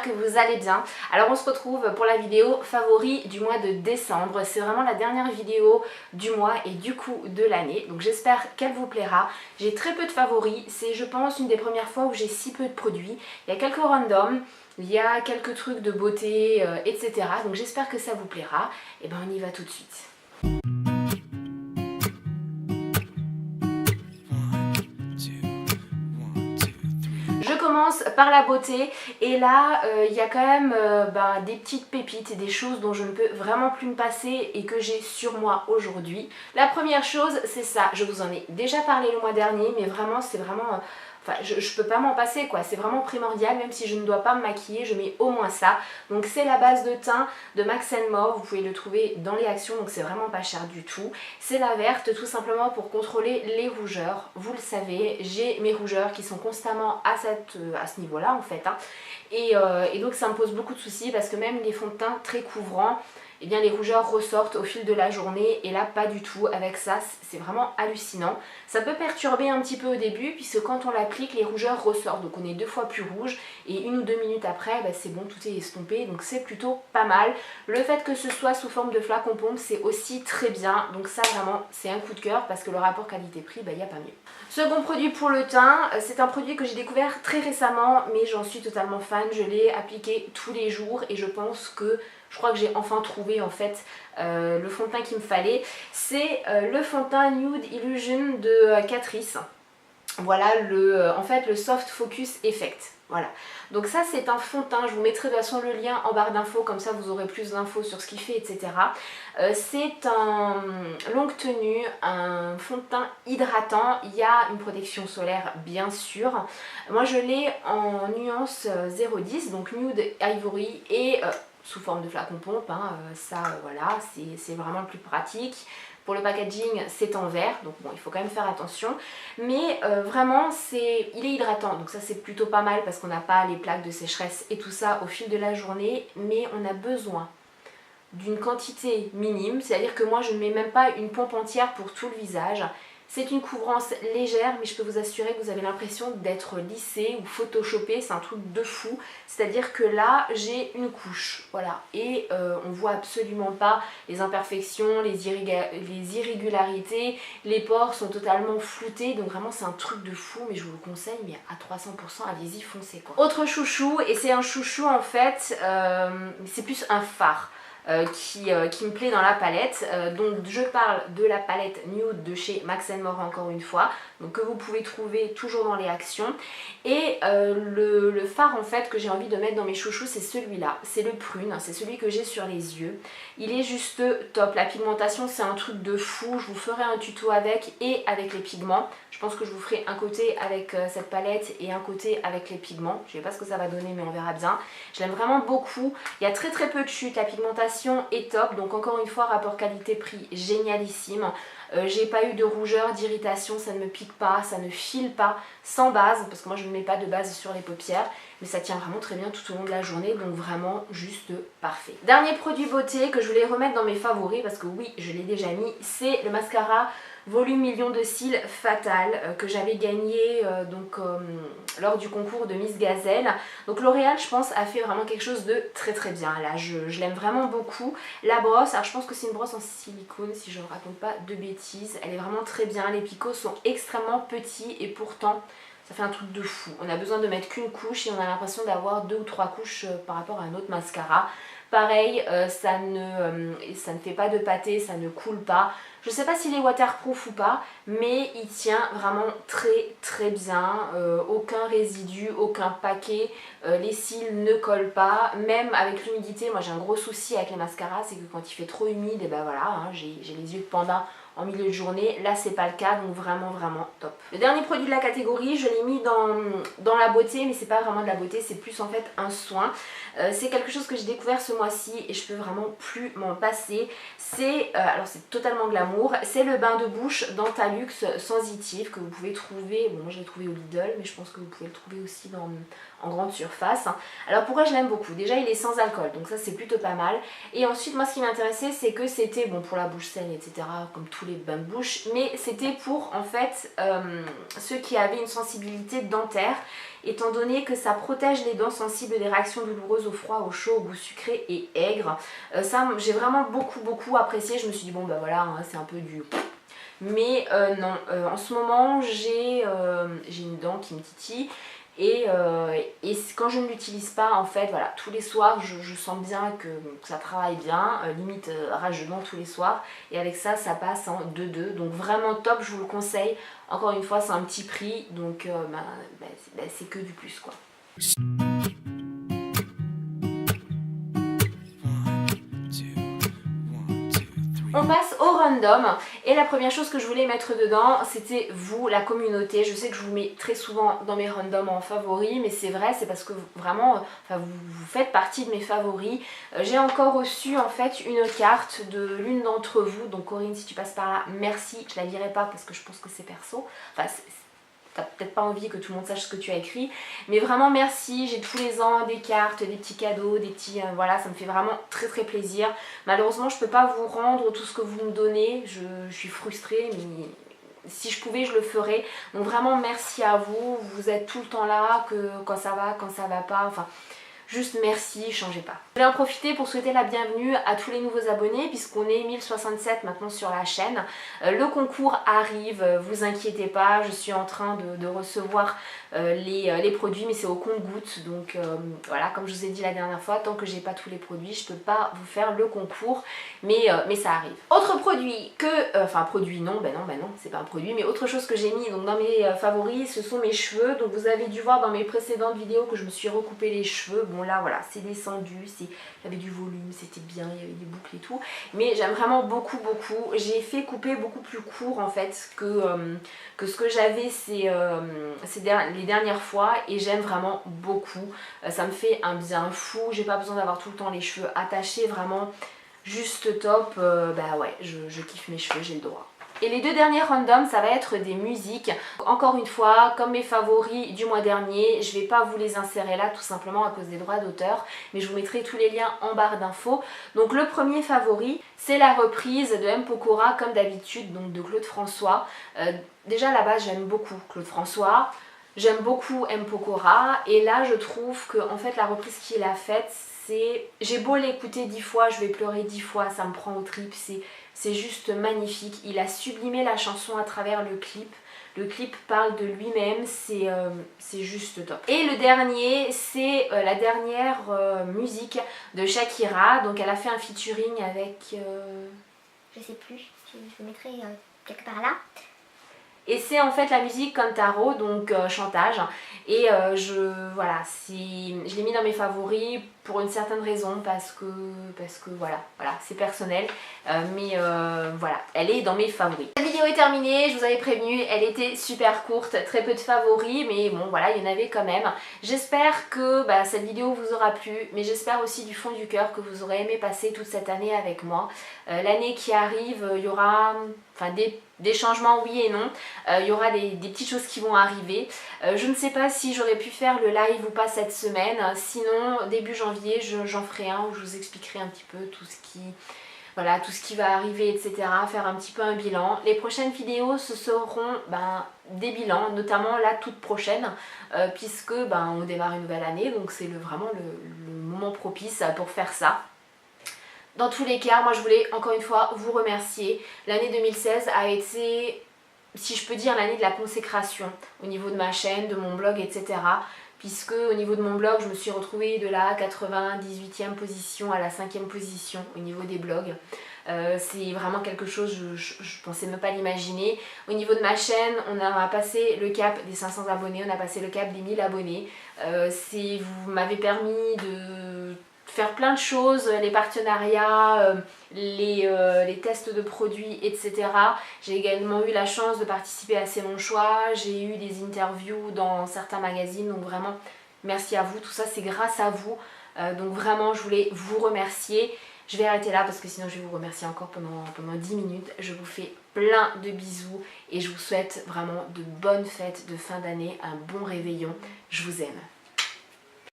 que vous allez bien. Alors on se retrouve pour la vidéo favori du mois de décembre. C'est vraiment la dernière vidéo du mois et du coup de l'année. Donc j'espère qu'elle vous plaira. J'ai très peu de favoris. C'est je pense une des premières fois où j'ai si peu de produits. Il y a quelques randoms. Il y a quelques trucs de beauté, etc. Donc j'espère que ça vous plaira. Et ben on y va tout de suite. Je commence par la beauté et là il y a quand même des petites pépites et des choses dont je ne peux vraiment plus me passer et que j'ai sur moi aujourd'hui. La première chose c'est ça, je vous en ai déjà parlé le mois dernier mais vraiment c'est vraiment... Enfin, je peux pas m'en passer quoi, c'est vraiment primordial, même si je ne dois pas me maquiller, je mets au moins ça. Donc c'est la base de teint de Max & More, vous pouvez le trouver dans les actions, donc c'est vraiment pas cher du tout. C'est la verte, tout simplement pour contrôler les rougeurs. Vous le savez, j'ai mes rougeurs qui sont constamment à ce niveau-là en fait. Hein. Et donc ça me pose beaucoup de soucis parce que même les fonds de teint très couvrants, eh bien les rougeurs ressortent au fil de la journée et là pas du tout. Avec ça c'est vraiment hallucinant. Ça peut perturber un petit peu au début puisque quand on l'applique les rougeurs ressortent, donc on est 2 fois plus rouge et 1 ou 2 minutes après c'est bon, tout est estompé, donc c'est plutôt pas mal. Le fait que ce soit sous forme de flacon pompe c'est aussi très bien, donc ça vraiment c'est un coup de cœur parce que le rapport qualité-prix il n'y a pas mieux. Second produit pour le teint, c'est un produit que j'ai découvert très récemment mais j'en suis totalement fan, je l'ai appliqué tous les jours et je pense que je crois que j'ai enfin trouvé en fait le fond de teint qu'il me fallait. C'est le fond de teint Nude Illusion de Catrice. Voilà en fait le Soft Focus Effect. Voilà. Donc ça c'est un fond de teint, je vous mettrai de toute façon le lien en barre d'infos, comme ça vous aurez plus d'infos sur ce qu'il fait, etc. C'est un longue tenue, un fond de teint hydratant, il y a une protection solaire bien sûr. Moi je l'ai en nuance 010, donc Nude Ivory et... sous forme de flacon pompe, hein, voilà, c'est vraiment le plus pratique. Pour le packaging c'est en verre, donc bon il faut quand même faire attention. Mais vraiment il est hydratant, donc ça c'est plutôt pas mal parce qu'on n'a pas les plaques de sécheresse et tout ça au fil de la journée. Mais on a besoin d'une quantité minime, c'est-à-dire que moi je ne mets même pas une pompe entière pour tout le visage. C'est une couvrance légère mais je peux vous assurer que vous avez l'impression d'être lissé ou photoshopé, c'est un truc de fou. C'est-à-dire que là j'ai une couche, voilà, et on voit absolument pas les imperfections, les irrégularités, les pores sont totalement floutés, donc vraiment c'est un truc de fou mais je vous le conseille, mais à 300%, allez-y, foncez quoi. Autre chouchou, et c'est un chouchou en fait, c'est plus un fard. Qui me plaît dans la palette, donc je parle de la palette Nude de chez Max & More encore une fois, donc que vous pouvez trouver toujours dans les actions. Et le fard en fait que j'ai envie de mettre dans mes chouchous c'est celui-là, c'est le prune, c'est celui que j'ai sur les yeux. Il est juste top, la pigmentation c'est un truc de fou, je vous ferai un tuto avec et avec les pigments. Je pense que je vous ferai un côté avec cette palette et un côté avec les pigments. Je ne sais pas ce que ça va donner mais on verra bien. Je l'aime vraiment beaucoup, il y a très peu de chute, la pigmentation est top, donc encore une fois rapport qualité-prix génialissime. J'ai pas eu de rougeur, d'irritation, ça ne me pique pas, ça ne file pas, sans base, parce que moi je ne mets pas de base sur les paupières, mais ça tient vraiment très bien tout au long de la journée, donc vraiment juste parfait. Dernier produit beauté que je voulais remettre dans mes favoris, parce que oui, je l'ai déjà mis, c'est le mascara Volume Million de Cils Fatal que j'avais gagné lors du concours de Miss Gazelle. Donc L'Oréal je pense a fait vraiment quelque chose de très bien. Là je l'aime vraiment beaucoup. La brosse, alors je pense que c'est une brosse en silicone si je ne raconte pas de bêtises. Elle est vraiment très bien, les picots sont extrêmement petits et pourtant ça fait un truc de fou. On a besoin de mettre qu'une couche et on a l'impression d'avoir 2 ou 3 couches par rapport à un autre mascara. Pareil, ça ne fait pas de pâté, ça ne coule pas. Je ne sais pas s'il est waterproof ou pas, mais il tient vraiment très bien. Aucun résidu, aucun paquet, les cils ne collent pas. Même avec l'humidité, moi j'ai un gros souci avec les mascaras, c'est que quand il fait trop humide, et ben voilà, hein, j'ai les yeux de panda en milieu de journée. Là c'est pas le cas, donc vraiment top. Le dernier produit de la catégorie, je l'ai mis dans la beauté, mais c'est pas vraiment de la beauté, c'est plus en fait un soin. C'est quelque chose que j'ai découvert ce mois-ci et je peux vraiment plus m'en passer. C'est, alors c'est totalement glamour, c'est le bain de bouche Dentalux Sensitive que vous pouvez trouver, bon moi je l'ai trouvé au Lidl, mais je pense que vous pouvez le trouver aussi en grande surface. Alors pourquoi je l'aime beaucoup? Déjà il est sans alcool, donc ça c'est plutôt pas mal. Et ensuite moi ce qui m'intéressait c'est que c'était bon pour la bouche saine etc, comme tous les bains de bouche, mais c'était pour en fait ceux qui avaient une sensibilité dentaire, étant donné que ça protège les dents sensibles des réactions douloureuses au froid, au chaud, au goût sucré et aigre. Ça j'ai vraiment beaucoup apprécié. Je me suis dit bon bah voilà hein, c'est un peu du... Mais non, en ce moment j'ai une dent qui me titille et quand je ne l'utilise pas en fait voilà tous les soirs je sens bien que ça travaille bien, limite rage de dents tous les soirs, et avec ça ça passe en 2-2, donc vraiment top, je vous le conseille. Encore une fois c'est un petit prix donc c'est que du plus quoi. On passe au random et la première chose que je voulais mettre dedans c'était vous, la communauté. Je sais que je vous mets très souvent dans mes randoms en favoris, mais c'est vrai, c'est parce que vraiment vous faites partie de mes favoris. J'ai encore reçu en fait une carte de l'une d'entre vous, donc Corinne si tu passes par là, merci. Je la lirai pas parce que je pense que c'est perso, enfin t'as peut-être pas envie que tout le monde sache ce que tu as écrit, mais vraiment merci. J'ai tous les ans des cartes, des petits cadeaux, des petits... voilà, ça me fait vraiment très plaisir. Malheureusement je peux pas vous rendre tout ce que vous me donnez, je suis frustrée, mais si je pouvais je le ferais. Donc vraiment merci à vous, vous êtes tout le temps là, que quand ça va pas, enfin... Juste merci, changez pas. Je vais en profiter pour souhaiter la bienvenue à tous les nouveaux abonnés puisqu'on est 1067 maintenant sur la chaîne. Le concours arrive, vous inquiétez pas, je suis en train de recevoir les produits, mais c'est au compte-gouttes. Donc voilà, comme je vous ai dit la dernière fois, tant que j'ai pas tous les produits, je peux pas vous faire le concours, mais ça arrive. Autre produit que, enfin produit non, ben non, c'est pas un produit, mais autre chose que j'ai mis donc dans mes favoris, ce sont mes cheveux. Donc vous avez dû voir dans mes précédentes vidéos que je me suis recoupé les cheveux. Bon là voilà, c'est descendu, j'avais du volume, c'était bien, il y avait des boucles et tout. Mais j'aime vraiment beaucoup. J'ai fait couper beaucoup plus court en fait que ce que j'avais les dernières fois, et j'aime vraiment beaucoup. Ça me fait un bien fou, j'ai pas besoin d'avoir tout le temps les cheveux attachés, vraiment juste top. Bah ouais, je kiffe mes cheveux, j'ai le droit. Et les deux derniers randoms, ça va être des musiques. Encore une fois, comme mes favoris du mois dernier, je vais pas vous les insérer là tout simplement à cause des droits d'auteur, mais je vous mettrai tous les liens en barre d'infos. Donc le premier favori, c'est la reprise de M. Pokora comme d'habitude, donc de Claude François. Déjà à la base, j'aime beaucoup Claude François, j'aime beaucoup M. Pokora, et là je trouve que en fait la reprise qu'il a faite, j'ai beau l'écouter 10 fois, je vais pleurer 10 fois, ça me prend aux tripes, c'est juste magnifique. Il a sublimé la chanson à travers le clip. Le clip parle de lui-même, c'est juste top. Et le dernier, c'est la dernière musique de Shakira. Donc elle a fait un featuring avec... Je sais plus, je mettrai quelque part là. Et c'est en fait la musique Cantaro, donc chantage. Et voilà, je l'ai mis dans mes favoris pour une certaine raison, parce que voilà, c'est personnel. Mais voilà, elle est dans mes favoris. La vidéo est terminée, je vous avais prévenu, elle était super courte, très peu de favoris, mais bon voilà, il y en avait quand même. J'espère que cette vidéo vous aura plu, mais j'espère aussi du fond du cœur que vous aurez aimé passer toute cette année avec moi. L'année qui arrive, il y aura des changements oui et non, il y aura des petites choses qui vont arriver. Je ne sais pas si j'aurais pu faire le live ou pas cette semaine, sinon début janvier j'en ferai un où je vous expliquerai un petit peu tout ce qui va arriver, etc. Faire un petit peu un bilan. Les prochaines vidéos ce seront des bilans, notamment la toute prochaine, puisque on démarre une nouvelle année, donc c'est vraiment le moment propice pour faire ça. Dans tous les cas, moi je voulais encore une fois vous remercier. L'année 2016 a été, si je peux dire, l'année de la consécration au niveau de ma chaîne, de mon blog, etc. Puisque au niveau de mon blog, je me suis retrouvée de la 98e position à la 5e position au niveau des blogs. C'est vraiment quelque chose, je pensais même pas l'imaginer. Au niveau de ma chaîne, on a passé le cap des 500 abonnés, on a passé le cap des 1000 abonnés. Vous m'avez permis de faire plein de choses, les partenariats, les tests de produits, etc. J'ai également eu la chance de participer à C'est mon choix, j'ai eu des interviews dans certains magazines, donc vraiment merci à vous, tout ça c'est grâce à vous, donc vraiment je voulais vous remercier. Je vais arrêter là parce que sinon je vais vous remercier encore pendant 10 minutes. Je vous fais plein de bisous et je vous souhaite vraiment de bonnes fêtes de fin d'année, un bon réveillon. Je vous aime.